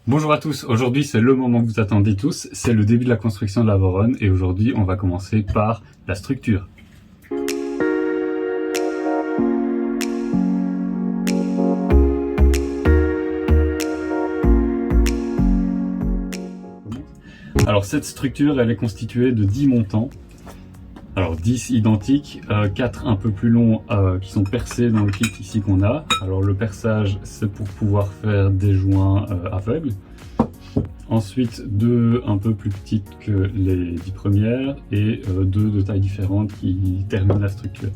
Bonjour à tous, aujourd'hui c'est le moment que vous attendez tous, c'est le début de la construction de la Voronne et aujourd'hui on va commencer par la structure. Alors cette structure elle est constituée de 10 montants, alors 10 identiques, 4 un peu plus longs qui sont percés dans le kit ici qu'on a. Alors le perçage c'est pour pouvoir faire des joints aveugles. Ensuite, 2 un peu plus petites que les 10 premières et 2 de tailles différentes qui terminent la structure.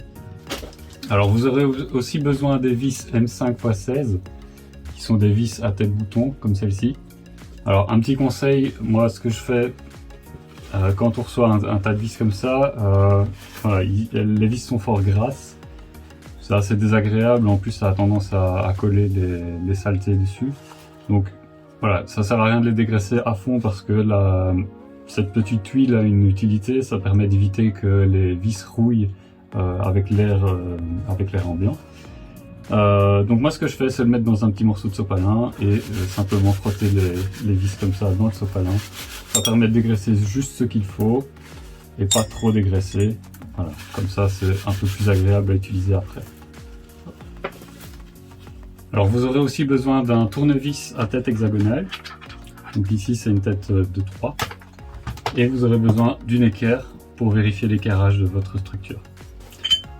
Alors vous aurez aussi besoin des vis M5x16 qui sont des vis à tête bouton comme celle-ci. Alors un petit conseil, moi ce que je fais quand on reçoit un tas de vis comme ça, les vis sont fort grasses. C'est assez désagréable, en plus ça a tendance à coller des saletés dessus. Donc voilà, ça sert à rien de les dégraisser à fond parce que cette petite huile a une utilité, ça permet d'éviter que les vis rouillent avec l'air ambiant. Donc moi ce que je fais c'est le mettre dans un petit morceau de sopalin et simplement frotter les vis comme ça dans le sopalin. Ça permet de dégraisser juste ce qu'il faut et pas trop dégraisser. Voilà, comme ça c'est un peu plus agréable à utiliser après. Alors vous aurez aussi besoin d'un tournevis à tête hexagonale. Donc ici c'est une tête de 3. Et vous aurez besoin d'une équerre pour vérifier l'équerrage de votre structure.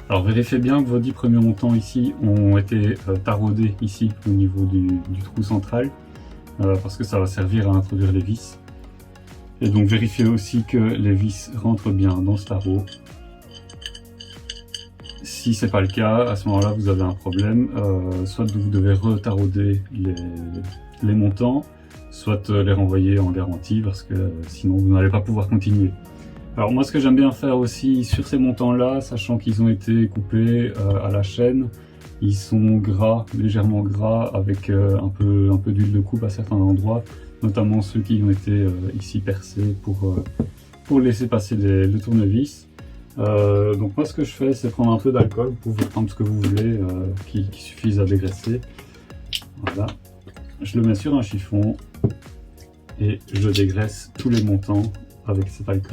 Alors vérifiez bien que vos 10 premiers montants ici ont été taraudés ici au niveau du trou central. Parce que ça va servir à introduire les vis. Et donc vérifiez aussi que les vis rentrent bien dans ce tarot. Si c'est pas le cas, à ce moment-là vous avez un problème, soit vous devez retarauder les montants, soit les renvoyer en garantie parce que sinon vous n'allez pas pouvoir continuer. Alors moi ce que j'aime bien faire aussi sur ces montants-là, sachant qu'ils ont été coupés à la chaîne, ils sont gras, légèrement gras avec un peu d'huile de coupe à certains endroits, notamment ceux qui ont été ici percés pour laisser passer le tournevis. Donc moi ce que je fais c'est prendre un peu d'alcool, vous pouvez prendre ce que vous voulez qui suffise à dégraisser. Voilà, je le mets sur un chiffon et je dégraisse tous les montants avec cet alcool.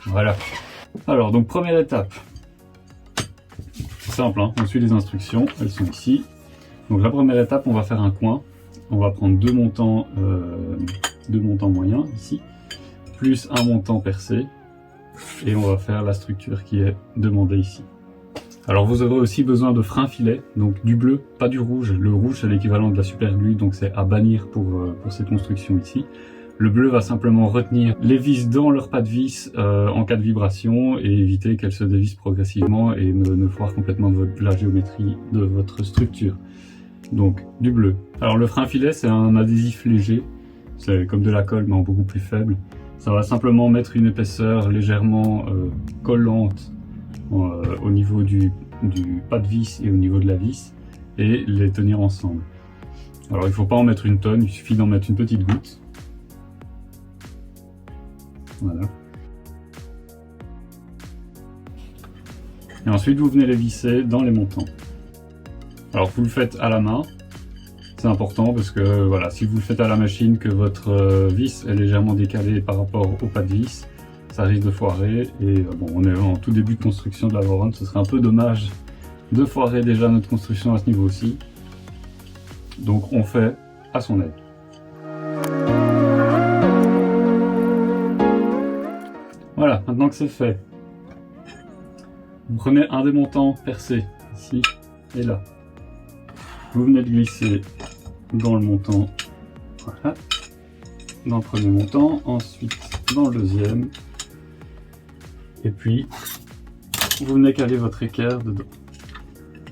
Voilà. Alors donc première étape, simple, hein, on suit les instructions, elles sont ici. Donc la première étape, on va faire un coin. On va prendre deux montants moyens ici, plus un montant percé, et on va faire la structure qui est demandée ici. Alors vous aurez aussi besoin de frein filet, donc du bleu, pas du rouge. Le rouge c'est l'équivalent de la super glue, donc c'est à bannir pour cette construction ici. Le bleu va simplement retenir les vis dans leur pas de vis en cas de vibration et éviter qu'elles se dévissent progressivement et ne foirent complètement la géométrie de votre structure. Donc du bleu. Alors le frein filet c'est un adhésif léger, c'est comme de la colle mais en beaucoup plus faible. Ça va simplement mettre une épaisseur légèrement collante au niveau du pas de vis et au niveau de la vis et les tenir ensemble. Alors il ne faut pas en mettre une tonne, il suffit d'en mettre une petite goutte. Voilà. Et ensuite vous venez les visser dans les montants. Alors vous le faites à la main, c'est important parce que voilà, si vous le faites à la machine, que votre vis est légèrement décalée par rapport au pas de vis, ça risque de foirer et bon, on est en tout début de construction de la Voronne, ce serait un peu dommage de foirer déjà notre construction à ce niveau-ci. Donc on fait à son aide. Voilà, maintenant que c'est fait, vous prenez un des montants percés, ici et là. Vous venez de glisser dans le montant, voilà, dans le premier montant, ensuite dans le deuxième, et puis vous venez caler votre équerre dedans.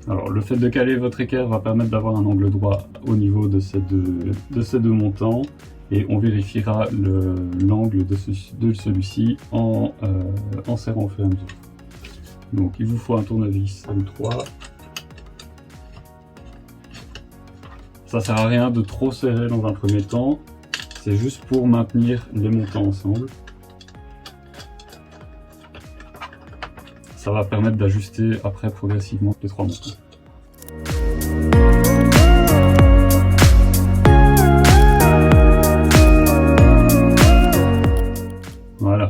Alors le fait de caler votre équerre va permettre d'avoir un angle droit au niveau de ces deux montants, et on vérifiera l'angle de celui-ci en serrant au fur et à mesure. Donc il vous faut un tournevis M3. Ça sert à rien de trop serrer dans un premier temps, c'est juste pour maintenir les montants ensemble. Ça va permettre d'ajuster après progressivement les 3 montants. Voilà,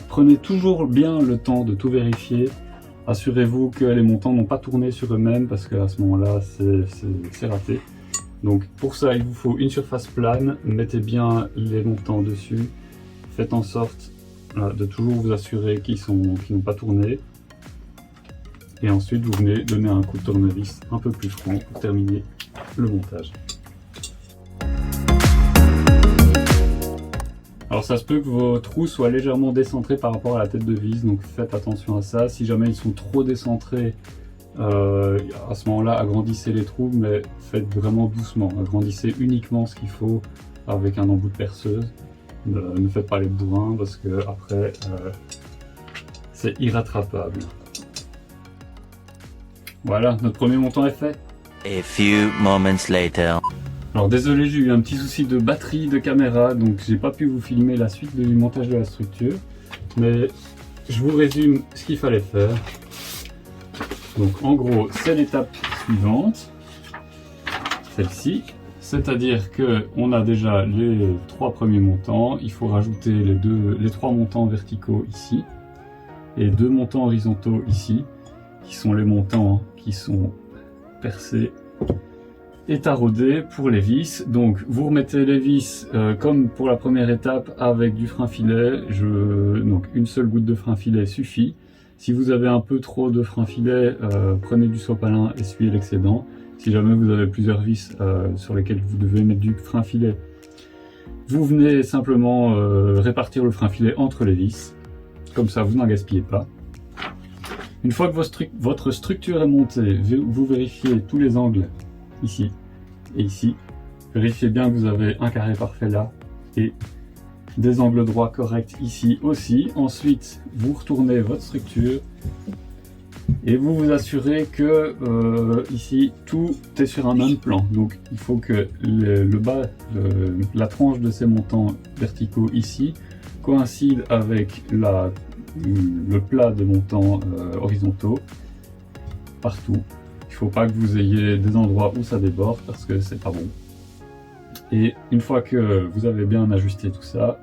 prenez toujours bien le temps de tout vérifier. Assurez-vous que les montants n'ont pas tourné sur eux-mêmes, parce qu'à ce moment-là, c'est raté. Donc pour ça, il vous faut une surface plane, mettez bien les montants dessus, faites en sorte de toujours vous assurer qu'ils n'ont pas tourné. Et ensuite, vous venez donner un coup de tournevis un peu plus franc pour terminer le montage. Alors ça se peut que vos trous soient légèrement décentrés par rapport à la tête de vis, donc faites attention à ça. Si jamais ils sont trop décentrés, à ce moment-là, agrandissez les trous, mais faites vraiment doucement. Agrandissez uniquement ce qu'il faut avec un embout de perceuse. Ne faites pas les bourrins, parce que après, c'est irrattrapable. Voilà, notre premier montant est fait. A few moments later. Alors désolé, j'ai eu un petit souci de batterie de caméra, donc j'ai pas pu vous filmer la suite du montage de la structure, mais je vous résume ce qu'il fallait faire. Donc en gros, c'est l'étape suivante, celle-ci, c'est-à-dire que on a déjà les 3 premiers montants, il faut rajouter les 3 montants verticaux ici et 2 montants horizontaux ici, qui sont les montants qui sont percés et taraudés pour les vis. Donc vous remettez les vis comme pour la première étape avec du frein filet. Donc une seule goutte de frein filet suffit. Si vous avez un peu trop de frein filet, prenez du sopalin, essuyez l'excédent. Si jamais vous avez plusieurs vis sur lesquelles vous devez mettre du frein filet, vous venez simplement répartir le frein filet entre les vis. Comme ça, vous n'en gaspillez pas. Une fois que votre structure est montée, vous vérifiez tous les angles ici et ici. Vérifiez bien que vous avez un carré parfait là et des angles droits corrects ici aussi. Ensuite, vous retournez votre structure et vous vous assurez que ici tout est sur un même plan. Donc il faut que le bas, la tranche de ces montants verticaux ici coïncide avec le plat des montants horizontaux partout. Il ne faut pas que vous ayez des endroits où ça déborde, parce que c'est pas bon. Et une fois que vous avez bien ajusté tout ça,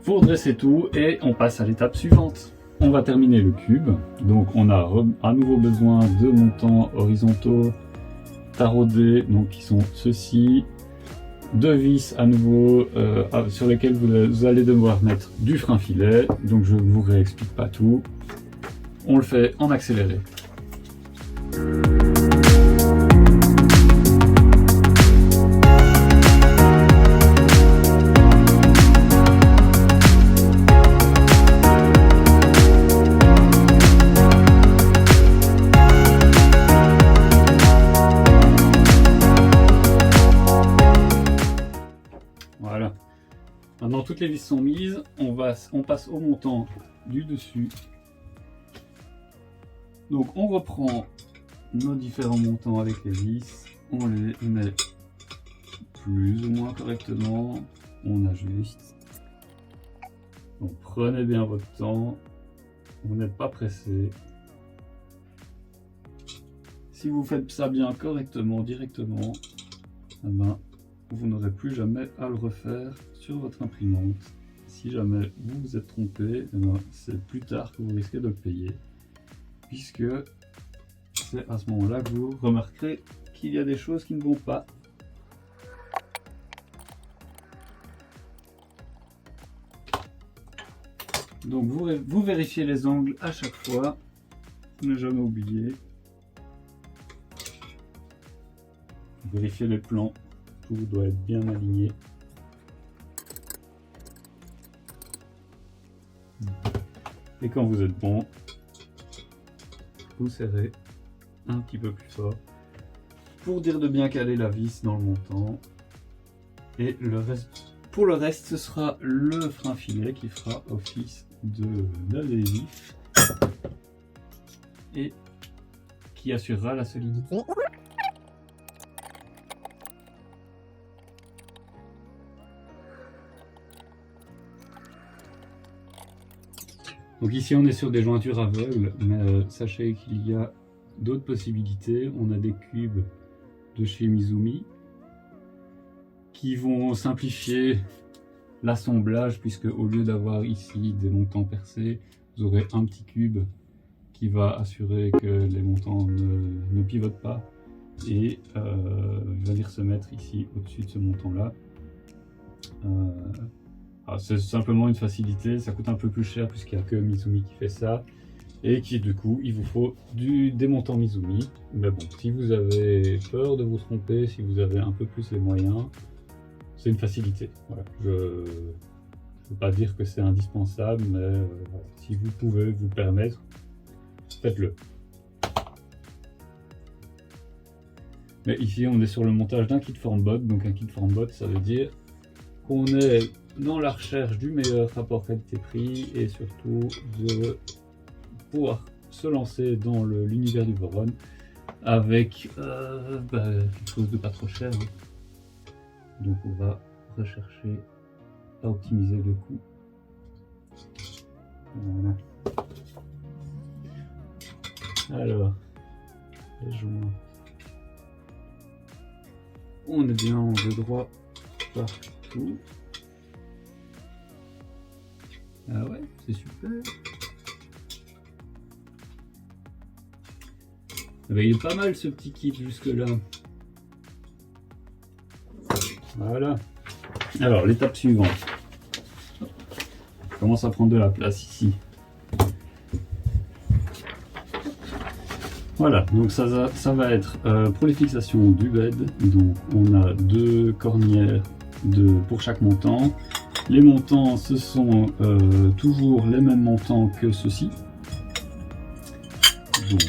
vous redressez tout et on passe à l'étape suivante. On va terminer le cube. Donc on a à nouveau besoin de montants horizontaux taraudés, donc qui sont ceux-ci. 2 vis à nouveau sur lesquelles vous allez devoir mettre du frein filet. Donc je ne vous réexplique pas tout. On le fait en accéléré. Voilà. Maintenant toutes les vis sont mises, on passe au montant du dessus. Donc on reprend nos différents montants avec les vis, on les met plus ou moins correctement, on ajuste. Donc prenez bien votre temps, vous n'êtes pas pressé. Si vous faites ça bien correctement, directement, eh ben, vous n'aurez plus jamais à le refaire sur votre imprimante. Si jamais vous vous êtes trompé, eh ben, c'est plus tard que vous risquez de le payer, puisque c'est à ce moment-là que vous remarquerez qu'il y a des choses qui ne vont pas. Donc vous vérifiez les angles à chaque fois, ne jamais oublier. Vérifiez les plans, tout doit être bien aligné. Et quand vous êtes bon, vous serrez un petit peu plus fort pour dire de bien caler la vis dans le montant. Et le reste, pour le reste, ce sera le frein filet qui fera office d'adhésif et qui assurera la solidité. Donc ici on est sur des jointures aveugles, mais sachez qu'il y a d'autres possibilités. On a des cubes de chez Mizumi qui vont simplifier l'assemblage, puisque au lieu d'avoir ici des montants percés, vous aurez un petit cube qui va assurer que les montants ne pivotent pas et va venir se mettre ici au-dessus de ce montant là. C'est simplement une facilité, ça coûte un peu plus cher puisqu'il n'y a que Mizumi qui fait ça et qui du coup il vous faut des montants Mizumi. Mais bon, si vous avez peur de vous tromper, si vous avez un peu plus les moyens, c'est une facilité. Voilà. Je ne veux pas dire que c'est indispensable, mais si vous pouvez vous permettre, faites-le. Mais ici on est sur le montage d'un kit Formbot, donc un kit Formbot ça veut dire qu'on est dans la recherche du meilleur rapport qualité-prix et surtout de pouvoir se lancer dans l'univers du Voron avec quelque chose de pas trop cher. Donc on va rechercher à optimiser le coût. Voilà. Alors, les joints. On est bien en deux droits partout. Ah ouais, c'est super. Il est pas mal ce petit kit jusque là. Voilà. Alors l'étape suivante. Je commence à prendre de la place ici. Voilà, donc ça va être pour les fixations du bed. Donc on a deux cornières pour chaque montant. Les montants, ce sont toujours les mêmes montants que ceux-ci. Donc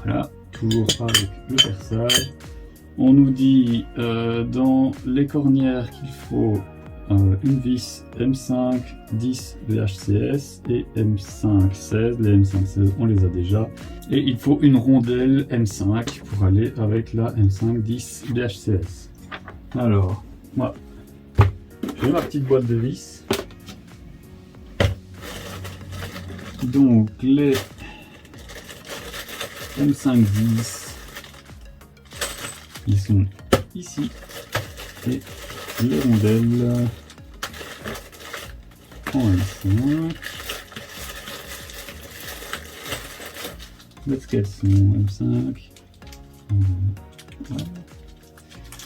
voilà, toujours avec le perçage. On nous dit dans les cornières qu'il faut une vis M5 10 VHCS et M5 16. Les M5 16 on les a déjà. Et il faut une rondelle M5 pour aller avec la M5 10 VHCS. Alors, moi, j'ai ma petite boîte de vis. Donc les M5 10 ils sont ici et les rondelles en M5. Où est-ce qu'elles sont? M5. Voilà.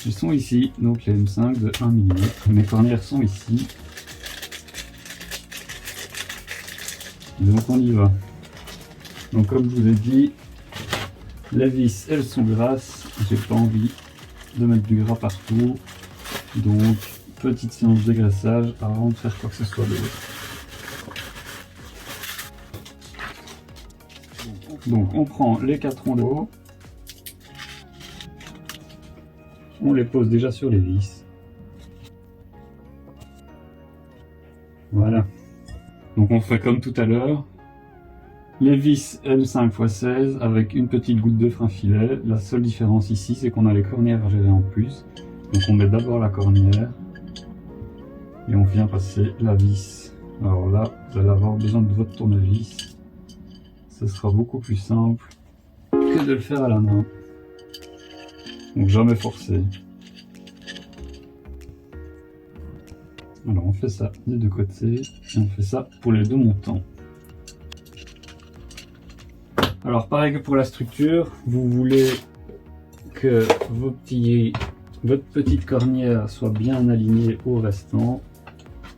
Elles sont ici, donc les M5 de 1 mm. Mes cornières sont ici. Donc on y va. Donc comme je vous ai dit, les vis elles sont grasses. J'ai pas envie de mettre du gras partout. Donc petite séance de graissage avant de faire quoi que ce soit d'autre. Donc on prend les 4 ronds de haut. On les pose déjà sur les vis. Voilà. Donc on fait comme tout à l'heure. Les vis M5x16 avec une petite goutte de frein filet. La seule différence ici, c'est qu'on a les cornières à gérer en plus. Donc on met d'abord la cornière et on vient passer la vis. Alors là, vous allez avoir besoin de votre tournevis. Ce sera beaucoup plus simple que de le faire à la main. Donc jamais forcer. Alors on fait ça des deux côtés et on fait ça pour les deux montants. Alors pareil que pour la structure, vous voulez que votre petite cornière soit bien alignée au restant.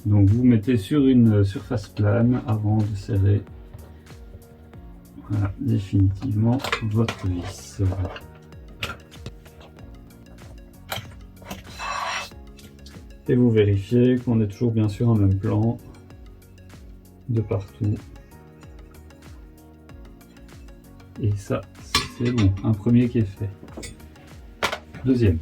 Donc vous mettez sur une surface plane avant de serrer voilà, définitivement votre vis. Voilà. Et vous vérifiez qu'on est toujours bien sûr en même plan de partout. Et ça, c'est C'est bon, un premier qui est fait. Deuxième.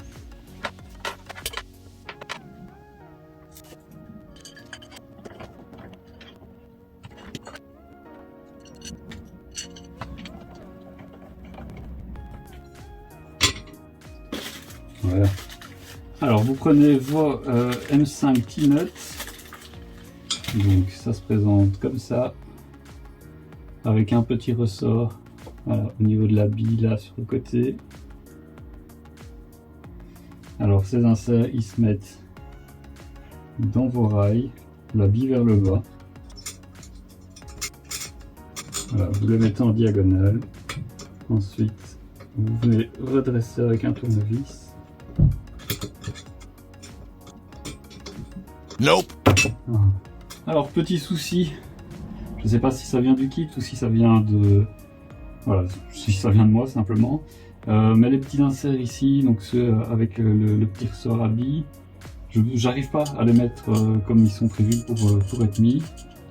Voilà. Alors vous prenez vos M5 T-Nut. Donc ça se présente comme ça, avec un petit ressort, voilà, au niveau de la bille là sur le côté. Alors ces inserts ils se mettent dans vos rails, la bille vers le bas. Voilà, vous le mettez en diagonale. Ensuite vous venez redresser avec un tournevis. Nope. Voilà. Alors petit souci, je ne sais pas si ça vient du kit ou si ça vient de... Voilà, si ça vient de moi simplement. Mais les petits inserts ici, donc ceux avec le petit ressort à billes, j'arrive pas à les mettre comme ils sont prévus pour être mis.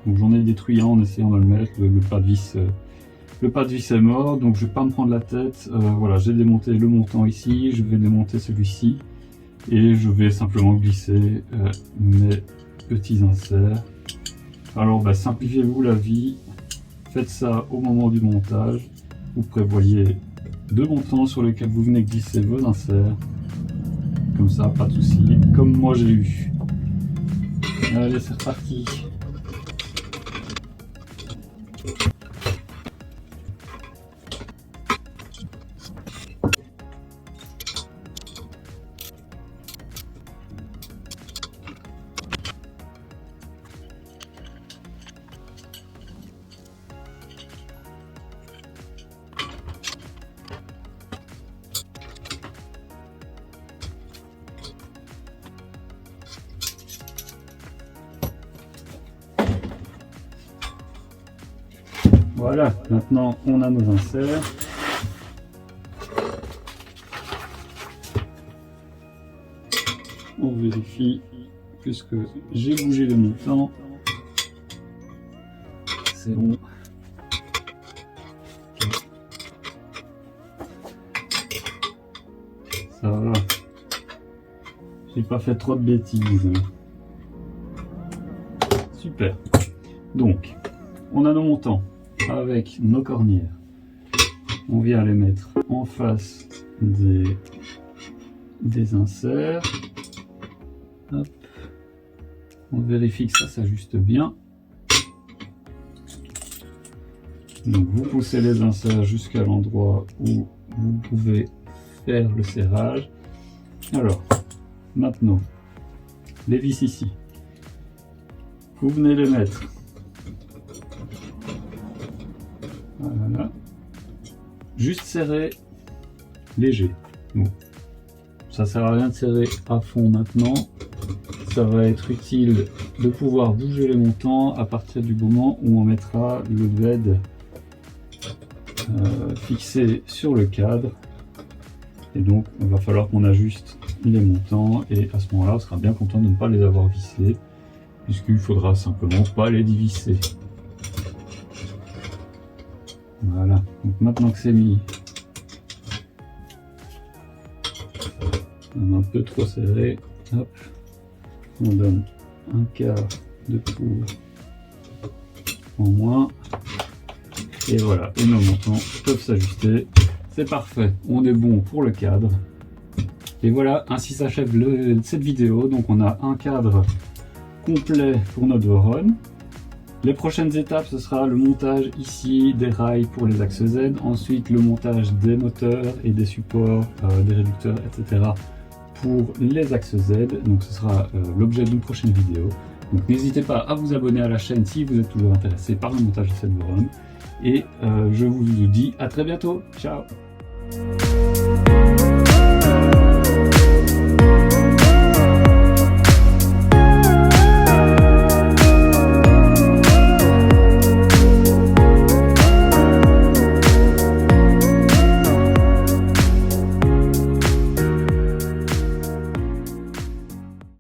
Donc j'en ai détruit un en essayant de le mettre, le pas de vis est mort, donc je vais pas me prendre la tête. Voilà, j'ai démonté le montant ici, je vais démonter celui-ci et je vais simplement glisser mes petits inserts. Alors simplifiez-vous la vie, faites ça au moment du montage, vous prévoyez 2 montants sur lesquels vous venez glisser vos inserts, comme ça pas de souci, comme moi j'ai eu. Allez, c'est reparti. Voilà, maintenant on a nos inserts. On vérifie, puisque j'ai bougé le montant. C'est bon. Ça va. J'ai pas fait trop de bêtises. Super. Donc, on a nos montants avec nos cornières. On vient les mettre en face des inserts. Hop. On vérifie que ça s'ajuste bien. Donc vous poussez les inserts jusqu'à l'endroit où vous pouvez faire le serrage. Alors, maintenant, les vis ici. Vous venez les mettre. Voilà. Juste serré, léger. Bon. Ça sert à rien de serrer à fond maintenant. Ça va être utile de pouvoir bouger les montants à partir du moment où on mettra le bed fixé sur le cadre. Et donc il va falloir qu'on ajuste les montants et à ce moment-là on sera bien content de ne pas les avoir vissés, puisqu'il faudra simplement pas les dévisser. Voilà, donc maintenant que c'est mis, on a un peu trop serré, hop, on donne un quart de tour en moins, et voilà, et nos montants peuvent s'ajuster, c'est parfait, on est bon pour le cadre. Et voilà, ainsi s'achève cette vidéo. Donc on a un cadre complet pour notre Voron. Les prochaines étapes, ce sera le montage ici des rails pour les axes Z, ensuite le montage des moteurs et des supports, des réducteurs, etc. pour les axes Z. Donc ce sera l'objet d'une prochaine vidéo. Donc n'hésitez pas à vous abonner à la chaîne si vous êtes toujours intéressé par le montage de cette Voron. Et je vous dis à très bientôt. Ciao!